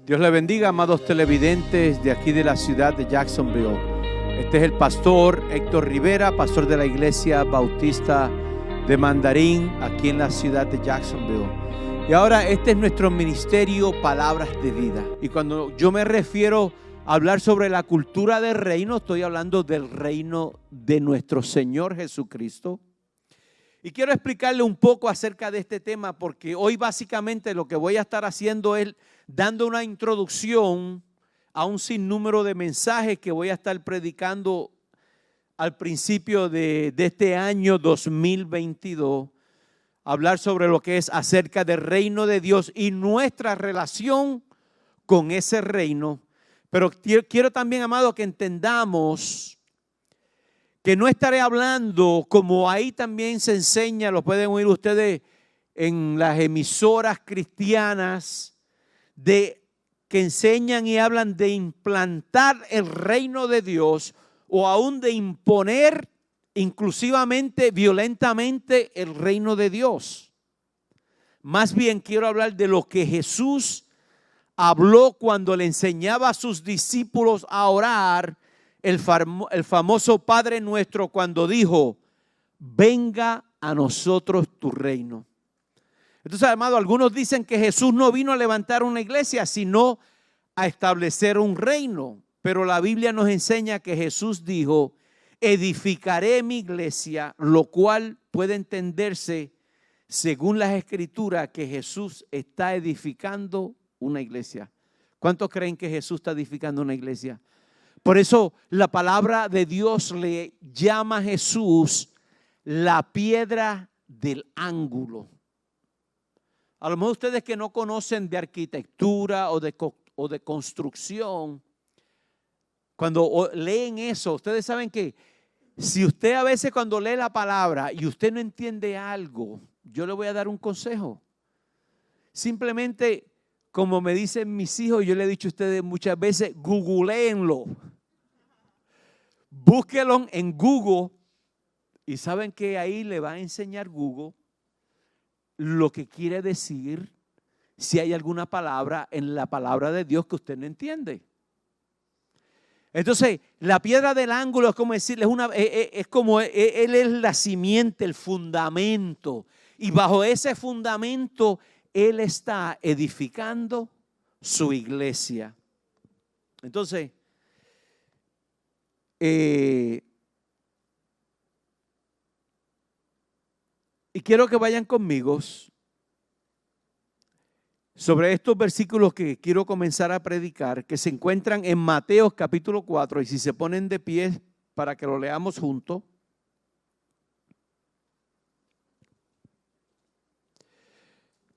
Dios le bendiga, amados televidentes de aquí de la ciudad de Jacksonville. Este es el pastor Héctor Rivera, pastor de la Iglesia Bautista de Mandarín, aquí en la ciudad de Jacksonville. Y ahora este es nuestro ministerio Palabras de Vida. Y cuando yo me refiero a hablar sobre la cultura del reino, estoy hablando del reino de nuestro Señor Jesucristo. Y quiero explicarle un poco acerca de este tema, porque hoy básicamente lo que voy a estar haciendo es dando una introducción a un sinnúmero de mensajes que voy a estar predicando al principio de este año 2022. Hablar sobre lo que es acerca del reino de Dios y nuestra relación con ese reino. Pero quiero también, amado, que entendamos que no estaré hablando, como ahí también se enseña, lo pueden oír ustedes en las emisoras cristianas, de que enseñan y hablan de implantar el reino de Dios o aún de imponer inclusivamente, violentamente el reino de Dios. Más bien quiero hablar de lo que Jesús habló cuando le enseñaba a sus discípulos a orar, el famoso Padre Nuestro, cuando dijo: venga a nosotros tu reino. Entonces, amado, algunos dicen que Jesús no vino a levantar una iglesia, sino a establecer un reino. Pero la Biblia nos enseña que Jesús dijo: edificaré mi iglesia, lo cual puede entenderse según las Escrituras que Jesús está edificando una iglesia. ¿Cuántos creen que Jesús está edificando una iglesia? Por eso la palabra de Dios le llama a Jesús la piedra del ángulo. A lo mejor ustedes que no conocen de arquitectura o de construcción, cuando leen eso, ustedes saben que si usted a veces cuando lee la palabra y usted no entiende algo, yo le voy a dar un consejo. Simplemente, como me dicen mis hijos, yo le he dicho a ustedes muchas veces, googleenlo. Búsquelo en Google y saben que ahí le va a enseñar Google lo que quiere decir si hay alguna palabra en la palabra de Dios que usted no entiende. Entonces, la piedra del ángulo es como decirle, él es la simiente, el fundamento. Y bajo ese fundamento, él está edificando su iglesia. Entonces, y quiero que vayan conmigo sobre estos versículos que quiero comenzar a predicar, que se encuentran en Mateo capítulo 4, y si se ponen de pie para que lo leamos juntos.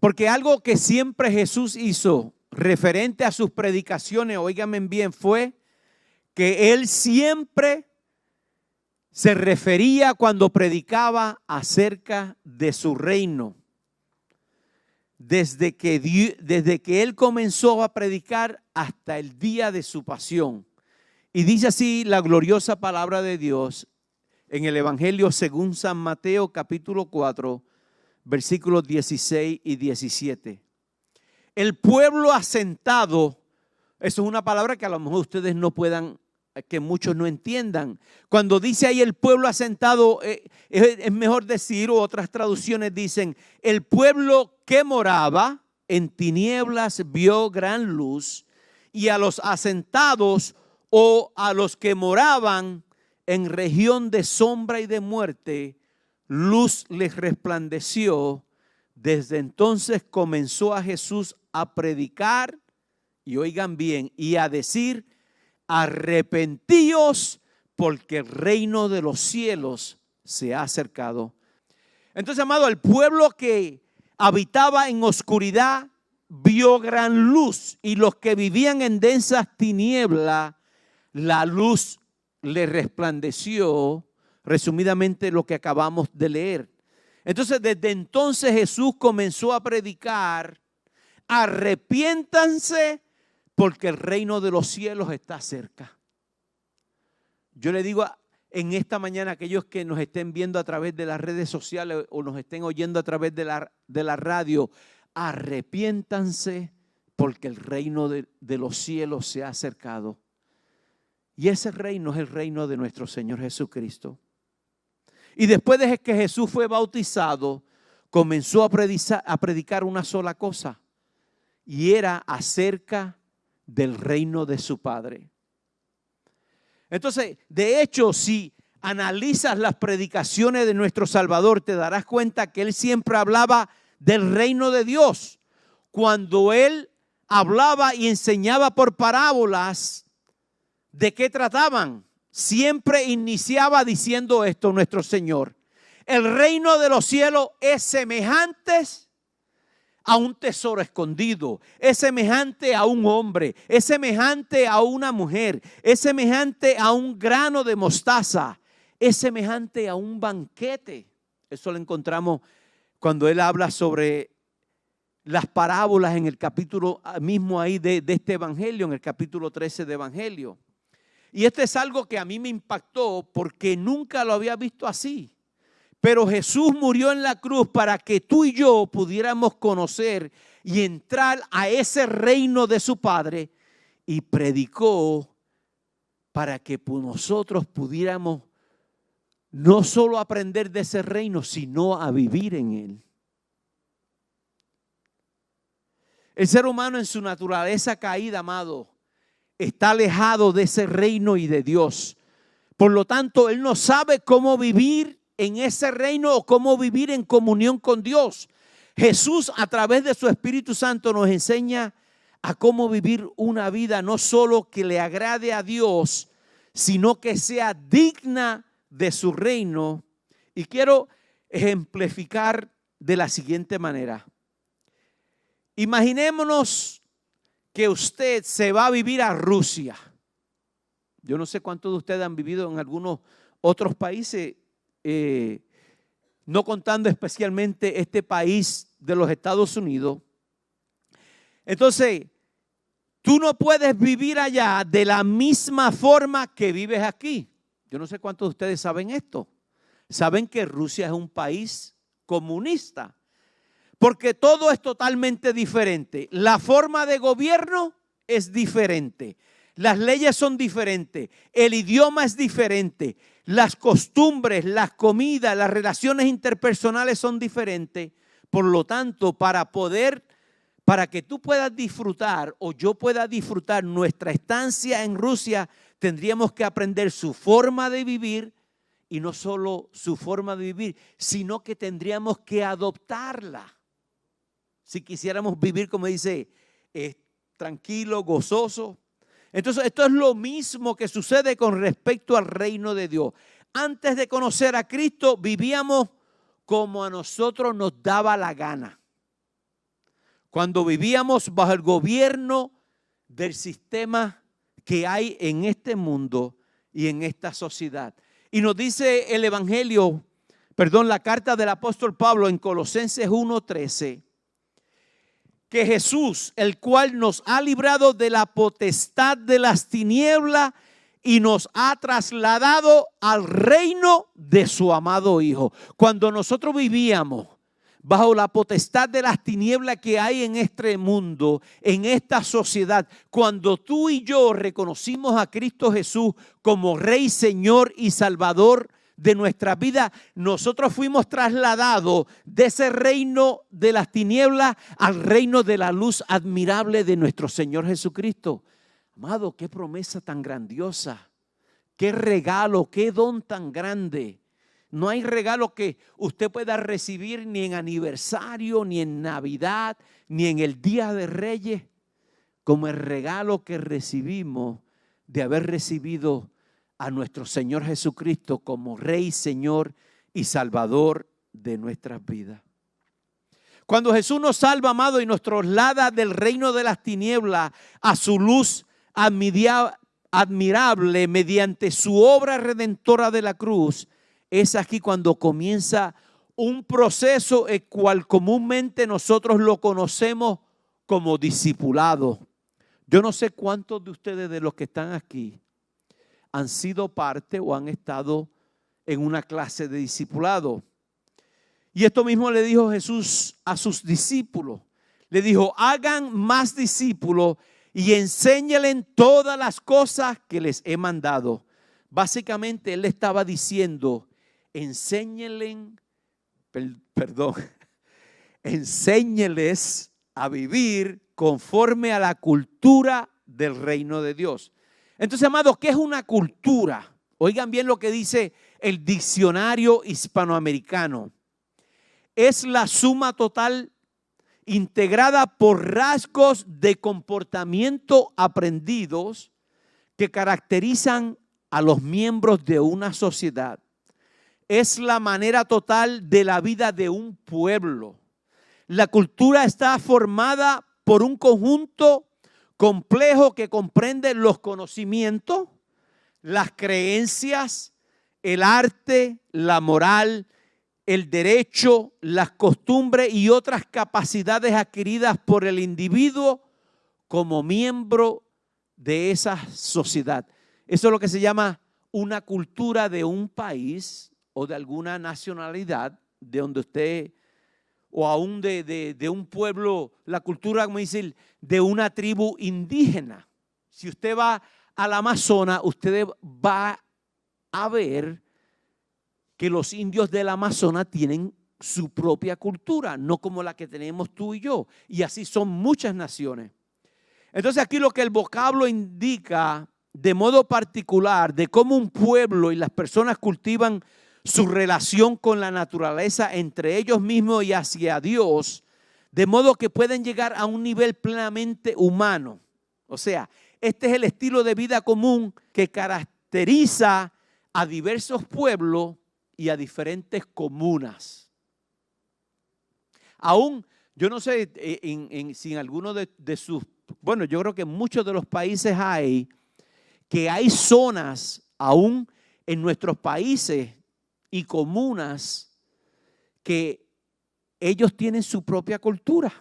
Porque algo que siempre Jesús hizo referente a sus predicaciones, óiganme bien, fue que él siempre se refería cuando predicaba acerca de su reino. Desde que él comenzó a predicar hasta el día de su pasión. Y dice así la gloriosa palabra de Dios en el Evangelio según San Mateo capítulo 4, versículos 16 y 17. El pueblo asentado, eso es una palabra que a lo mejor ustedes no puedan, que muchos no entiendan. Cuando dice ahí el pueblo asentado, es mejor decir, o otras traducciones dicen, el pueblo que moraba en tinieblas vio gran luz, y a los asentados o a los que moraban en región de sombra y de muerte, luz les resplandeció. Desde entonces comenzó a Jesús a predicar, y oigan bien, y a decir: arrepentíos, porque el reino de los cielos se ha acercado. Entonces, amado, el pueblo que habitaba en oscuridad vio gran luz, y los que vivían en densas tinieblas, la luz les resplandeció. Resumidamente lo que acabamos de leer. Entonces, desde entonces Jesús comenzó a predicar: arrepiéntanse, porque el reino de los cielos está cerca. Yo le digo en esta mañana a aquellos que nos estén viendo a través de las redes sociales o nos estén oyendo a través de la radio: arrepiéntanse, porque el reino de los cielos se ha acercado. Y ese reino es el reino de nuestro Señor Jesucristo. Y después de que Jesús fue bautizado, comenzó a predicar una sola cosa, y era acerca del reino de su Padre. Entonces, de hecho, si analizas las predicaciones de nuestro Salvador, te darás cuenta que Él siempre hablaba del reino de Dios. Cuando Él hablaba y enseñaba por parábolas, ¿de qué trataban? Siempre iniciaba diciendo esto nuestro Señor: el reino de los cielos es semejante a un tesoro escondido, es semejante a un hombre, es semejante a una mujer, es semejante a un grano de mostaza, es semejante a un banquete. Eso lo encontramos cuando Él habla sobre las parábolas en el capítulo mismo ahí de este evangelio, en el capítulo 13 de evangelio. Y esto es algo que a mí me impactó porque nunca lo había visto así. Pero Jesús murió en la cruz para que tú y yo pudiéramos conocer y entrar a ese reino de su Padre, y predicó para que nosotros pudiéramos no solo aprender de ese reino, sino a vivir en él. El ser humano en su naturaleza caída, amado, está alejado de ese reino y de Dios. Por lo tanto, él no sabe cómo vivir en ese reino o cómo vivir en comunión con Dios. Jesús, a través de su Espíritu Santo, nos enseña a cómo vivir una vida no solo que le agrade a Dios, sino que sea digna de su reino. Y quiero ejemplificar de la siguiente manera. Imaginémonos que usted se va a vivir a Rusia. Yo no sé cuántos de ustedes han vivido en algunos otros países, no contando especialmente este país de los Estados Unidos. Entonces, tú no puedes vivir allá de la misma forma que vives aquí. Yo no sé cuántos de ustedes saben esto. Saben que Rusia es un país comunista, porque todo es totalmente diferente. La forma de gobierno es diferente. Las leyes son diferentes. El idioma es diferente. Las costumbres, las comidas, las relaciones interpersonales son diferentes. Por lo tanto, para que tú puedas disfrutar o yo pueda disfrutar nuestra estancia en Rusia, tendríamos que aprender su forma de vivir, y no solo su forma de vivir, sino que tendríamos que adoptarla. Si quisiéramos vivir, como dice, tranquilo, gozoso. Entonces, esto es lo mismo que sucede con respecto al reino de Dios. Antes de conocer a Cristo, vivíamos como a nosotros nos daba la gana. Cuando vivíamos bajo el gobierno del sistema que hay en este mundo y en esta sociedad. Y nos dice el evangelio, la carta del apóstol Pablo en Colosenses 1:13, que Jesús, el cual nos ha librado de la potestad de las tinieblas y nos ha trasladado al reino de su amado Hijo. Cuando nosotros vivíamos bajo la potestad de las tinieblas que hay en este mundo, en esta sociedad, cuando tú y yo reconocimos a Cristo Jesús como Rey, Señor y Salvador de nuestra vida, nosotros fuimos trasladados de ese reino de las tinieblas al reino de la luz admirable de nuestro Señor Jesucristo. Amado, qué promesa tan grandiosa, qué regalo, qué don tan grande. No hay regalo que usted pueda recibir ni en aniversario, ni en Navidad, ni en el Día de Reyes, como el regalo que recibimos de haber recibido a nuestro Señor Jesucristo como Rey, Señor y Salvador de nuestras vidas. Cuando Jesús nos salva, amado, y nos traslada del reino de las tinieblas a su luz admirable mediante su obra redentora de la cruz, es aquí cuando comienza un proceso el cual comúnmente nosotros lo conocemos como discipulado. Yo no sé cuántos de ustedes de los que están aquí han sido parte o han estado en una clase de discipulado. Y esto mismo le dijo Jesús a sus discípulos. Le dijo, hagan más discípulos y enséñenles todas las cosas que les he mandado. Básicamente él le estaba diciendo, enséñenles a vivir conforme a la cultura del reino de Dios. Entonces, amados, ¿qué es una cultura? Oigan bien lo que dice el diccionario hispanoamericano. Es la suma total integrada por rasgos de comportamiento aprendidos que caracterizan a los miembros de una sociedad. Es la manera total de la vida de un pueblo. La cultura está formada por un conjunto complejo que comprende los conocimientos, las creencias, el arte, la moral, el derecho, las costumbres y otras capacidades adquiridas por el individuo como miembro de esa sociedad. Eso es lo que se llama una cultura de un país o de alguna nacionalidad, de donde usted, o aún de un pueblo, la cultura, como decir, de una tribu indígena. Si usted va al Amazonas, usted va a ver que los indios del Amazonas tienen su propia cultura, no como la que tenemos tú y yo. Y así son muchas naciones. Entonces aquí lo que el vocablo indica de modo particular de cómo un pueblo y las personas cultivan su relación con la naturaleza entre ellos mismos y hacia Dios, de modo que pueden llegar a un nivel plenamente humano. O sea, este es el estilo de vida común que caracteriza a diversos pueblos y a diferentes comunas. Aún, yo no sé si en alguno de sus, bueno, yo creo que en muchos de los países hay zonas, aún en nuestros países y comunas, que ellos tienen su propia cultura.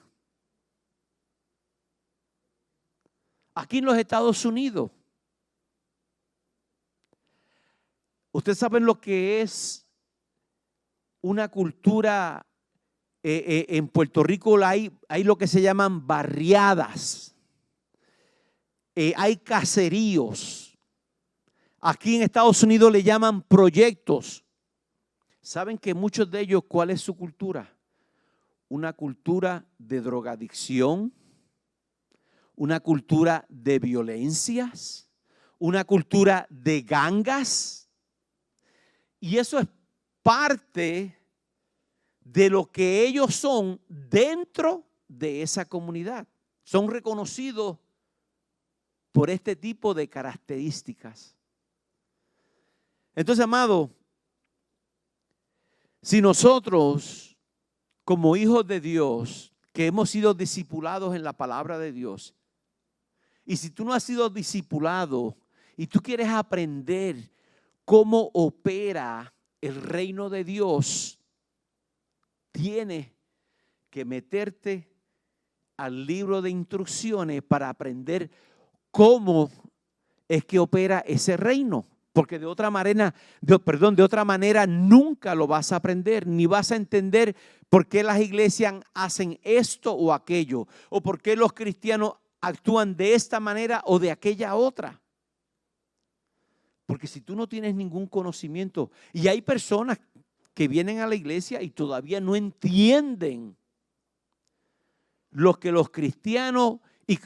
Aquí en los Estados Unidos, ustedes saben lo que es una cultura. En Puerto Rico hay lo que se llaman barriadas, hay caseríos. Aquí en Estados Unidos le llaman proyectos. ¿Saben que muchos de ellos cuál es su cultura? Una cultura de drogadicción, una cultura de violencias, una cultura de gangas. Y eso es parte de lo que ellos son dentro de esa comunidad. Son reconocidos por este tipo de características. Entonces, amado, si nosotros, como hijos de Dios, que hemos sido discipulados en la palabra de Dios, y si tú no has sido discipulado y tú quieres aprender cómo opera el reino de Dios, tienes que meterte al libro de instrucciones para aprender cómo es que opera ese reino. Porque de otra manera nunca lo vas a aprender, ni vas a entender por qué las iglesias hacen esto o aquello, o por qué los cristianos actúan de esta manera o de aquella otra. Porque si tú no tienes ningún conocimiento, y hay personas que vienen a la iglesia y todavía no entienden lo que los cristianos y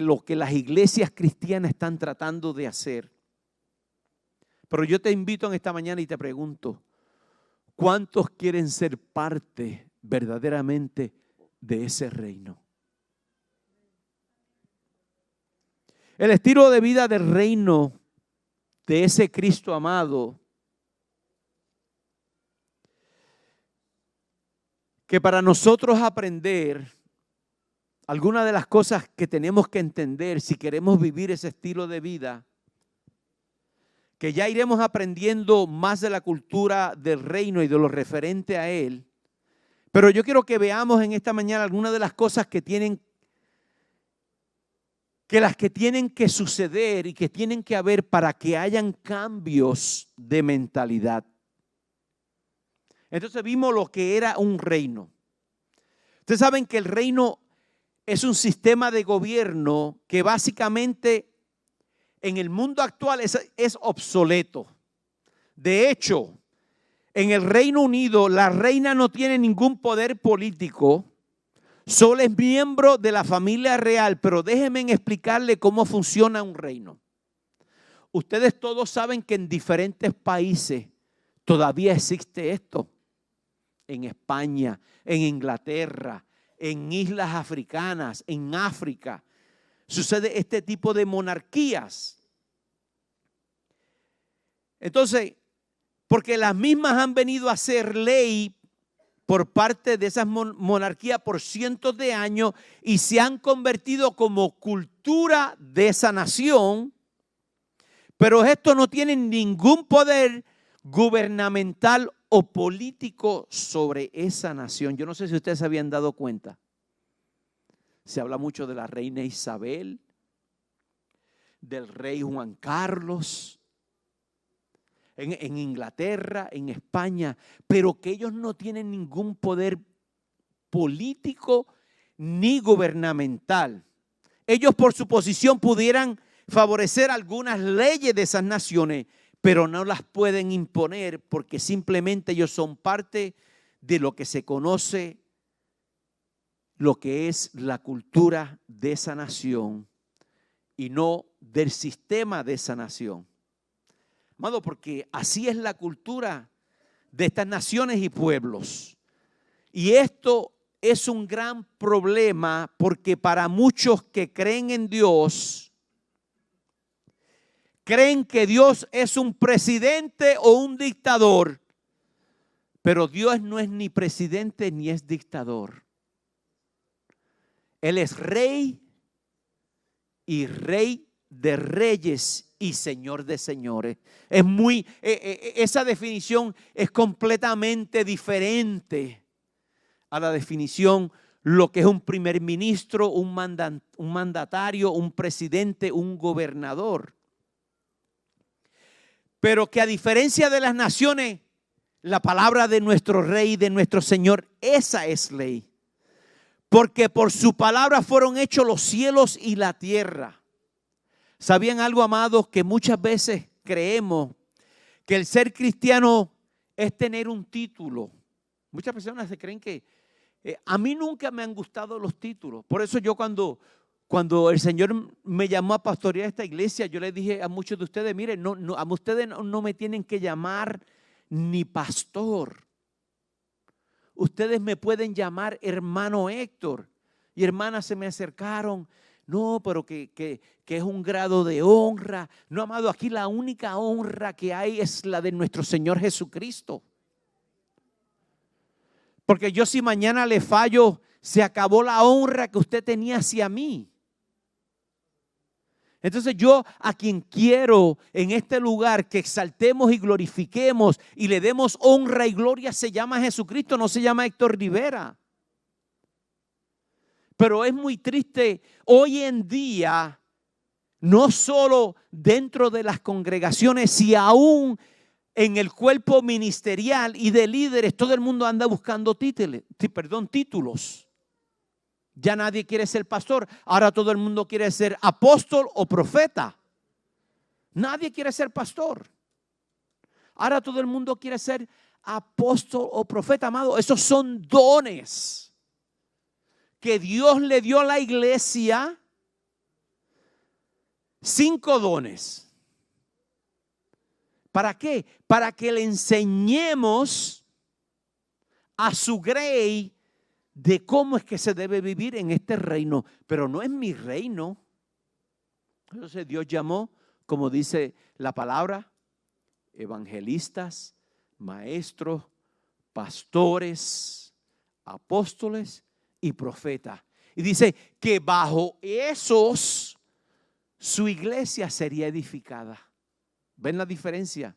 lo que las iglesias cristianas están tratando de hacer. Pero yo te invito en esta mañana y te pregunto, ¿cuántos quieren ser parte verdaderamente de ese reino? El estilo de vida del reino de ese Cristo amado, que para nosotros aprender, algunas de las cosas que tenemos que entender si queremos vivir ese estilo de vida, que ya iremos aprendiendo más de la cultura del reino y de lo referente a él. Pero yo quiero que veamos en esta mañana algunas de las cosas que tienen que suceder y que tienen que haber para que hayan cambios de mentalidad. Entonces vimos lo que era un reino. Ustedes saben que el reino es un sistema de gobierno que básicamente en el mundo actual es obsoleto. De hecho, en el Reino Unido la reina no tiene ningún poder político, solo es miembro de la familia real, pero déjenme explicarle cómo funciona un reino. Ustedes todos saben que en diferentes países todavía existe esto. En España, en Inglaterra, en islas africanas, en África, sucede este tipo de monarquías. Entonces, porque las mismas han venido a ser ley por parte de esas monarquías por cientos de años y se han convertido como cultura de esa nación, pero esto no tiene ningún poder gubernamental o político sobre esa nación. Yo no sé si ustedes se habían dado cuenta. Se habla mucho de la reina Isabel, del rey Juan Carlos, en Inglaterra, en España, pero que ellos no tienen ningún poder político ni gubernamental. Ellos por su posición pudieran favorecer algunas leyes de esas naciones, pero no las pueden imponer porque simplemente ellos son parte de lo que se conoce, lo que es la cultura de esa nación y no del sistema de esa nación. Amado, porque así es la cultura de estas naciones y pueblos. Y esto es un gran problema porque para muchos que creen en Dios, creen que Dios es un presidente o un dictador, pero Dios no es ni presidente ni es dictador. Él es rey y rey de reyes y señor de señores. Esa definición es completamente diferente a la definición lo que es un primer ministro, un mandatario, un presidente, un gobernador. Pero que a diferencia de las naciones, la palabra de nuestro rey, de nuestro Señor, esa es ley. Porque por su palabra fueron hechos los cielos y la tierra. ¿Sabían algo, amados? Que muchas veces creemos que el ser cristiano es tener un título. Muchas personas se creen que a mí nunca me han gustado los títulos. Por eso yo cuando el Señor me llamó a pastorear esta iglesia, yo le dije a muchos de ustedes, miren, a ustedes no me tienen que llamar ni pastor. Ustedes me pueden llamar hermano Héctor. Y hermanas se me acercaron. No, pero que es un grado de honra. No, amado, aquí la única honra que hay es la de nuestro Señor Jesucristo. Porque yo si mañana le fallo, se acabó la honra que usted tenía hacia mí. Entonces yo a quien quiero en este lugar que exaltemos y glorifiquemos y le demos honra y gloria se llama Jesucristo, no se llama Héctor Rivera. Pero es muy triste hoy en día, no solo dentro de las congregaciones, sino aún en el cuerpo ministerial y de líderes, todo el mundo anda buscando títulos. Ya nadie quiere ser pastor. Ahora todo el mundo quiere ser apóstol o profeta. Nadie quiere ser pastor. Ahora todo el mundo quiere ser apóstol o profeta, amado. Esos son dones que Dios le dio a la iglesia. 5 dones. ¿Para qué? Para que le enseñemos a su grey de cómo es que se debe vivir en este reino, pero no es mi reino. Entonces Dios llamó, como dice la palabra, evangelistas, maestros, pastores, apóstoles y profetas. Y dice que bajo esos su iglesia sería edificada. ¿Ven la diferencia?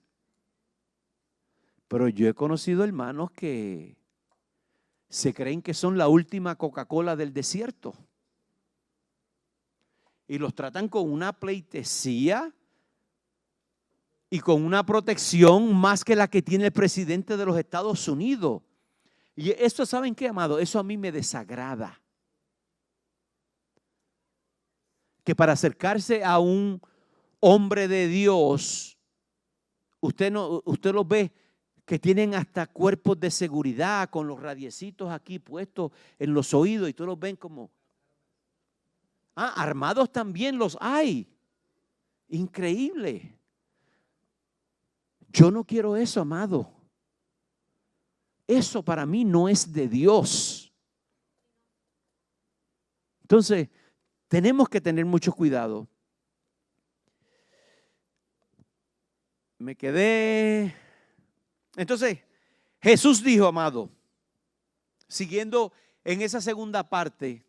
Pero yo he conocido hermanos que se creen que son la última Coca-Cola del desierto. Y los tratan con una pleitesía y con una protección más que la que tiene el presidente de los Estados Unidos. Y esto, ¿saben qué, amado? Eso a mí me desagrada. que para acercarse a un hombre de Dios, usted los ve que tienen hasta cuerpos de seguridad con los radiecitos aquí puestos en los oídos y todos los ven como armados también los hay. Increíble. Yo no quiero eso, amado. Eso para mí no es de Dios. Entonces, tenemos que tener mucho cuidado. Me quedé. Entonces, Jesús dijo, amado, siguiendo en esa segunda parte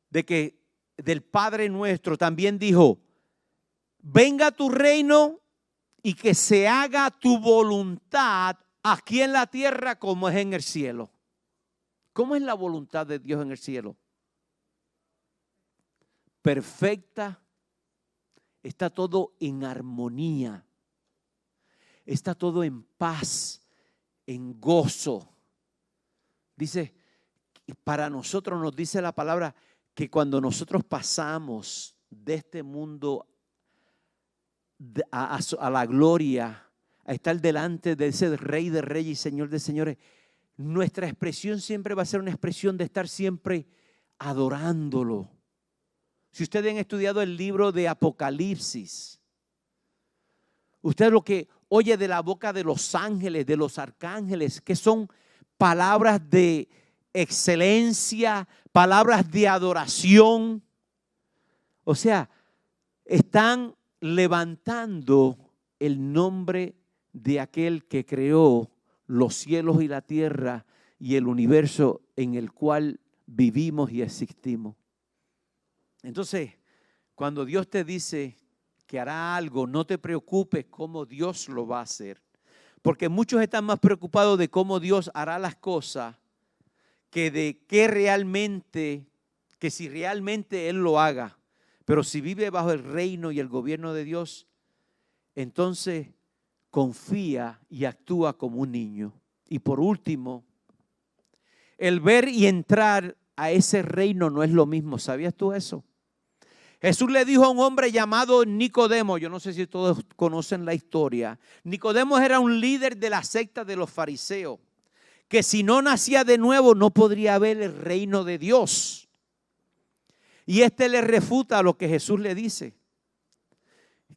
de que del Padre nuestro, también dijo, venga tu reino y que se haga tu voluntad aquí en la tierra como es en el cielo. ¿Cómo es la voluntad de Dios en el cielo? Perfecta. Está todo en armonía. Está todo en paz, en gozo. Dice, para nosotros nos dice la palabra que cuando nosotros pasamos de este mundo a la gloria, a estar delante de ese Rey de Reyes y Señor de Señores, nuestra expresión siempre va a ser una expresión de estar siempre adorándolo. Si ustedes han estudiado el libro de Apocalipsis, usted lo que oye de la boca de los ángeles, de los arcángeles, que son palabras de excelencia, palabras de adoración. O sea, están levantando el nombre de aquel que creó los cielos y la tierra y el universo en el cual vivimos y existimos. Entonces, cuando Dios te dice que hará algo, no te preocupes cómo Dios lo va a hacer. Porque muchos están más preocupados de cómo Dios hará las cosas que de qué realmente, que si realmente Él lo haga. Pero si vive bajo el reino y el gobierno de Dios, entonces confía y actúa como un niño. Y por último, el ver y entrar a ese reino no es lo mismo. ¿Sabías tú eso? Jesús le dijo a un hombre llamado Nicodemo, yo no sé si todos conocen la historia. Nicodemo era un líder de la secta de los fariseos, que si no nacía de nuevo no podría ver el reino de Dios. Y le refuta lo que Jesús le dice.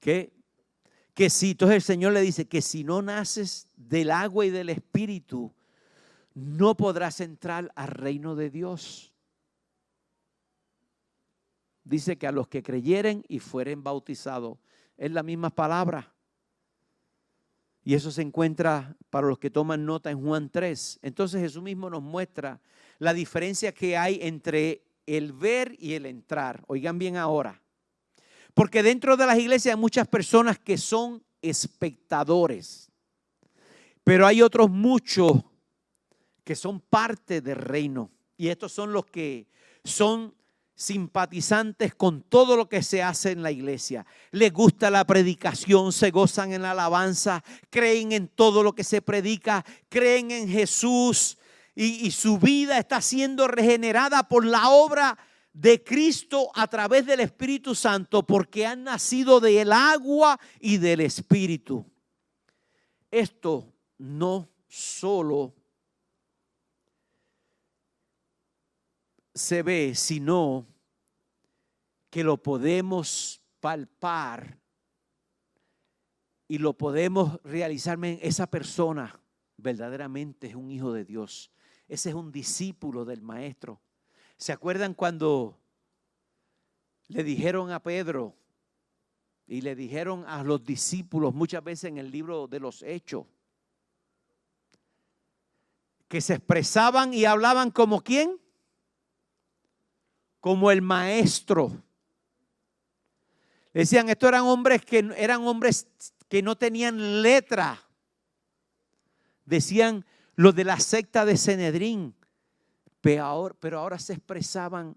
Que si, entonces el Señor le dice que si no naces del agua y del Espíritu, no podrás entrar al reino de Dios. Dice que a los que creyeren y fueren bautizados, es la misma palabra. Y eso se encuentra para los que toman nota en Juan 3. Entonces Jesús mismo nos muestra la diferencia que hay entre el ver y el entrar. Oigan bien ahora. Porque dentro de las iglesias hay muchas personas que son espectadores. Pero hay otros muchos que son parte del reino. Y estos son los que son simpatizantes con todo lo que se hace en la iglesia. Les gusta la predicación, se gozan en la alabanza, creen en todo lo que se predica, creen en Jesús y su vida está siendo regenerada por la obra de Cristo a través del Espíritu Santo, porque han nacido del agua y del Espíritu. Esto no solo se ve, sino que lo podemos palpar y lo podemos realizar. Esa persona verdaderamente es un hijo de Dios. Ese es un discípulo del Maestro. ¿Se acuerdan cuando le dijeron a Pedro y le dijeron a los discípulos muchas veces en el libro de los Hechos que se expresaban y hablaban como quién? Como el Maestro. Decían, estos eran hombres que no tenían letra. Decían los de la secta de Sanedrín, pero ahora se expresaban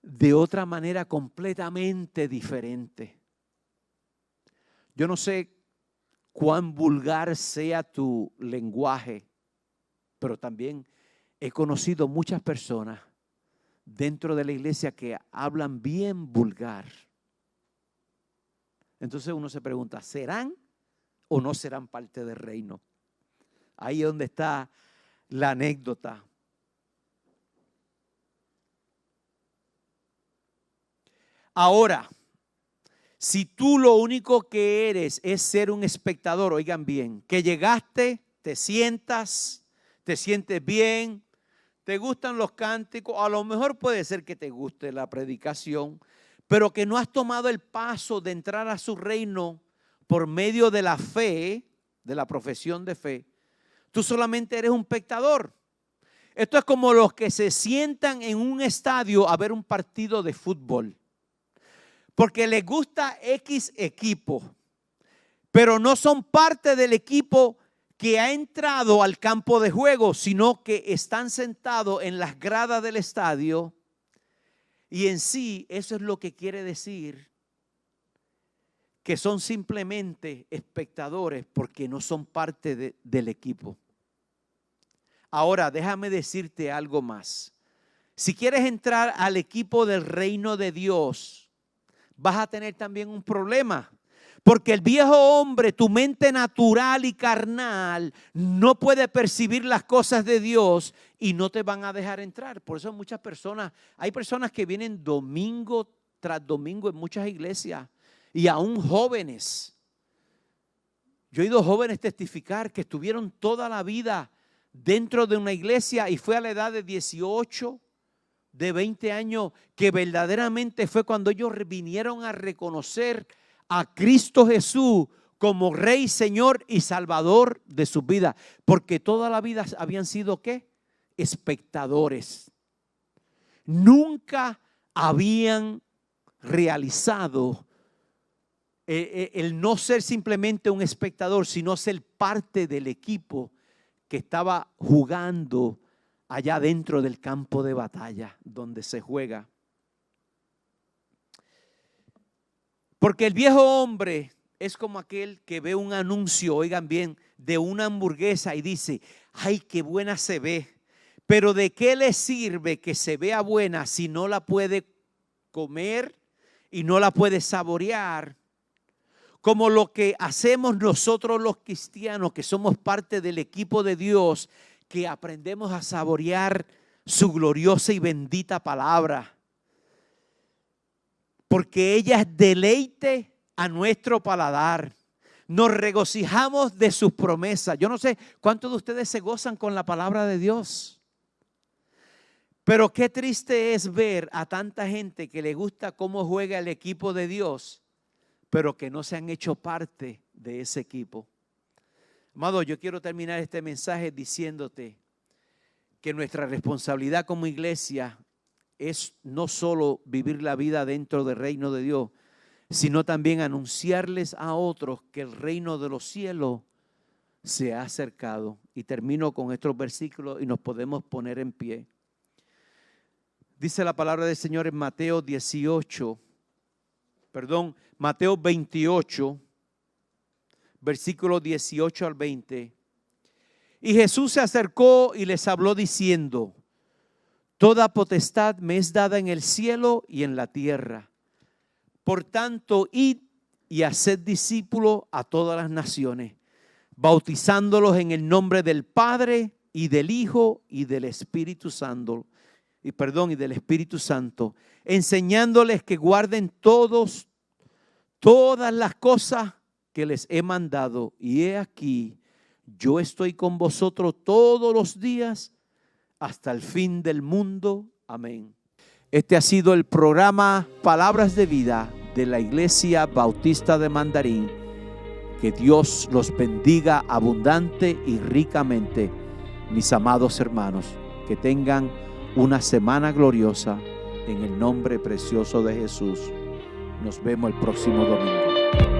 de otra manera completamente diferente. Yo no sé cuán vulgar sea tu lenguaje, pero también he conocido muchas personas dentro de la iglesia que hablan bien vulgar. Entonces uno se pregunta, ¿serán o no serán parte del reino? Ahí es donde está la anécdota. Ahora, si tú lo único que eres es ser un espectador, oigan bien, que llegaste, te sientes bien, te gustan los cánticos, a lo mejor puede ser que te guste la predicación, pero que no has tomado el paso de entrar a su reino por medio de la fe, de la profesión de fe, tú solamente eres un espectador. Esto es como los que se sientan en un estadio a ver un partido de fútbol, porque les gusta X equipo, pero no son parte del equipo que ha entrado al campo de juego, sino que están sentados en las gradas del estadio. Y en sí, eso es lo que quiere decir que son simplemente espectadores porque no son parte del equipo. Ahora, déjame decirte algo más. Si quieres entrar al equipo del reino de Dios, vas a tener también un problema. Porque el viejo hombre, tu mente natural y carnal, no puede percibir las cosas de Dios y no te van a dejar entrar. Por eso hay personas que vienen domingo tras domingo en muchas iglesias y aún jóvenes. Yo he oído jóvenes testificar que estuvieron toda la vida dentro de una iglesia y fue a la edad de 18, de 20 años, que verdaderamente fue cuando ellos vinieron a reconocer a Cristo Jesús como Rey, Señor y Salvador de sus vidas, porque toda la vida habían sido ¿qué? Espectadores. Nunca habían realizado el no ser simplemente un espectador, sino ser parte del equipo que estaba jugando allá dentro del campo de batalla donde se juega. Porque el viejo hombre es como aquel que ve un anuncio, oigan bien, de una hamburguesa y dice, ay, qué buena se ve. Pero ¿de qué le sirve que se vea buena si no la puede comer y no la puede saborear? Como lo que hacemos nosotros los cristianos, que somos parte del equipo de Dios, que aprendemos a saborear su gloriosa y bendita palabra. Porque ella es deleite a nuestro paladar. Nos regocijamos de sus promesas. Yo no sé cuántos de ustedes se gozan con la palabra de Dios. Pero qué triste es ver a tanta gente que le gusta cómo juega el equipo de Dios, pero que no se han hecho parte de ese equipo. Amado, yo quiero terminar este mensaje diciéndote que nuestra responsabilidad como iglesia es no solo vivir la vida dentro del reino de Dios, sino también anunciarles a otros que el reino de los cielos se ha acercado. Y termino con estos versículos y nos podemos poner en pie. Dice la palabra del Señor en Mateo 28, versículos 18 al 20. Y Jesús se acercó y les habló diciendo, toda potestad me es dada en el cielo y en la tierra. Por tanto, id y haced discípulos a todas las naciones, bautizándolos en el nombre del Padre y del Hijo y del Espíritu Santo, enseñándoles que guarden todas las cosas que les he mandado. Y he aquí, yo estoy con vosotros todos los días hasta el fin del mundo. Amén. Este ha sido el programa Palabras de Vida de la Iglesia Bautista de Mandarín. Que Dios los bendiga abundante y ricamente, mis amados hermanos. Que tengan una semana gloriosa en el nombre precioso de Jesús. Nos vemos el próximo domingo.